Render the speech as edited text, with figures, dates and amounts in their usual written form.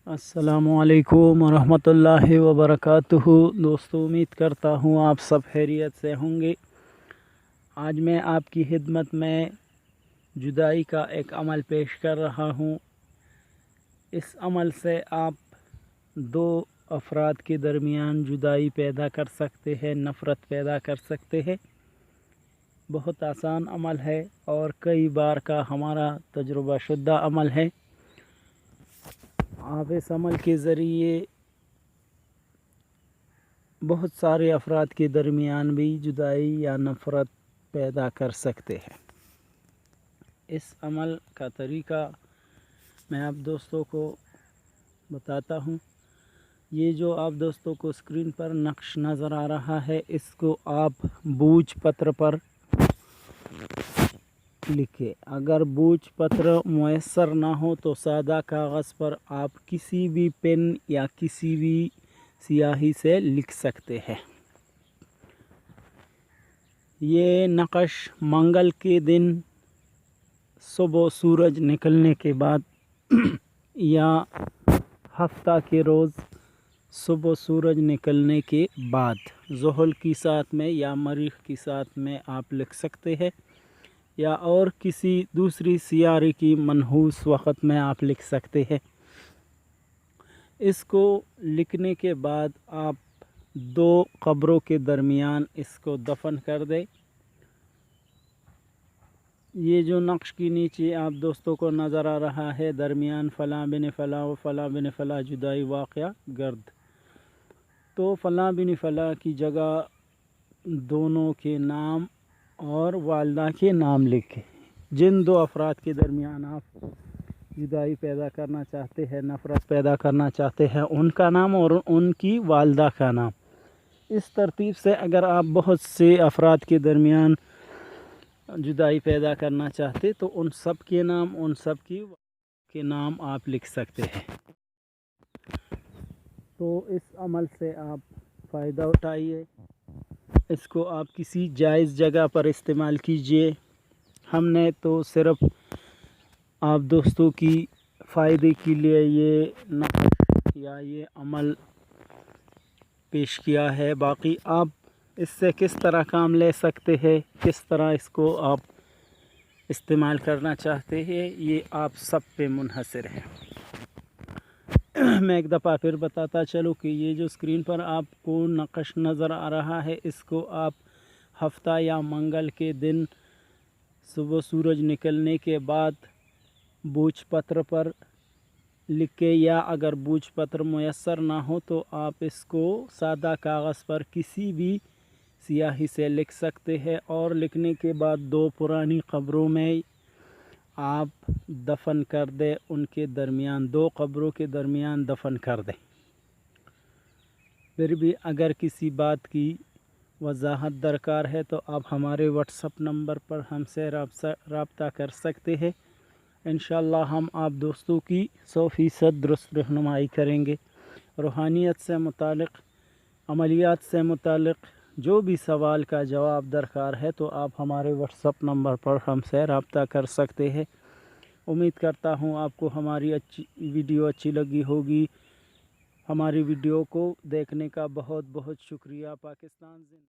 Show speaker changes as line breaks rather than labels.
अस्सलामुअलैकुम वरहमतुल्लाहि वबरकातुहू। दोस्तों, उम्मीद करता हूँ आप सब खैरियत से होंगे। आज मैं आपकी खिदमत में जुदाई का एक अमल पेश कर रहा हूँ। इस अमल से आप दो अफराद के दरमियान जुदाई पैदा कर सकते हैं, नफ़रत पैदा कर सकते हैं। बहुत आसान अमल है और कई बार का हमारा तजुर्बा शुदा अमल है। आप इस अमल के ज़रिए बहुत सारे अफराद के दरमियान भी जुदाई या नफ़रत पैदा कर सकते हैं। इस अमल का तरीका मैं आप दोस्तों को बताता हूँ। ये जो आप दोस्तों को स्क्रीन पर नक्श नज़र आ रहा है, इसको आप बूझ पत्र पर लिखें। अगर बूझ पत्र मुयस्सर ना हो तो सादा कागज़ पर आप किसी भी पेन या किसी भी स्याही से लिख सकते हैं। ये नक़श मंगल के दिन सुबह सूरज निकलने के बाद या हफ्ता के रोज़ सुबह सूरज निकलने के बाद ज़ोहल की साथ में या मरीख़ की साथ में आप लिख सकते हैं, या और किसी दूसरी सियारे की मनहूस वक़्त में आप लिख सकते हैं। इसको लिखने के बाद आप दो कब्रों के दरमियान इसको दफन कर दें। ये जो नक्श के नीचे आप दोस्तों को नज़र आ रहा है, दरमियान फ़लाँ बिन फ़लाँ व फ़लाँ बिन फ़लाँ जुदाई वाक़या गर्द, तो फ़लाँ बिन फ़लाँ की जगह दोनों के नाम और वालदा के नाम लिखें। जिन दो अफराद के दरमियान आप जुदाई पैदा करना चाहते हैं, नफ़रत पैदा करना चाहते हैं, उनका नाम और उनकी वालदा का नाम। इस तरतीब से अगर आप बहुत से अफराद के दरमियान जुदाई पैदा करना चाहते तो उन सब के नाम, उन सब के नाम आप लिख सकते हैं। तो इस अमल से आप फ़ायदा उठाइए। इसको आप किसी जायज़ जगह पर इस्तेमाल कीजिए। हमने तो सिर्फ़ आप दोस्तों की फ़ायदे के लिए ये नक़श या ये अमल पेश किया है। बाकी आप इससे किस तरह काम ले सकते हैं, किस तरह इसको आप इस्तेमाल करना चाहते हैं, ये आप सब पे मुनहसर है। मैं एक दफ़ा फिर बताता चलूँ कि ये जो स्क्रीन पर आपको नक़श नज़र आ रहा है, इसको आप हफ्ता या मंगल के दिन सुबह सूरज निकलने के बाद बूझ पत्र पर लिख के, या अगर बूझ पत्र मुयस्सर ना हो तो आप इसको सादा कागज़ पर किसी भी स्याही से लिख सकते हैं। और लिखने के बाद दो पुरानी कब्रों में आप दफन कर दें, उनके दरमियान, दो कब्रों के दरमियान दफन कर दें। फिर भी अगर किसी बात की वजाहत दरकार है तो आप हमारे व्हाट्सएप नंबर पर हमसे रब्ता कर सकते हैं। इंशाअल्लाह हम आप दोस्तों की 100% दुरुस्त रहनुमाई करेंगे। रूहानियत से मुतालिक़, अमलियात से मुतालिक़ जो भी सवाल का जवाब दरकार है तो आप हमारे व्हाट्सएप नंबर पर हमसे रब्ता कर सकते हैं। उम्मीद करता हूँ आपको हमारी वीडियो अच्छी लगी होगी। हमारी वीडियो को देखने का बहुत बहुत शुक्रिया। पाकिस्तान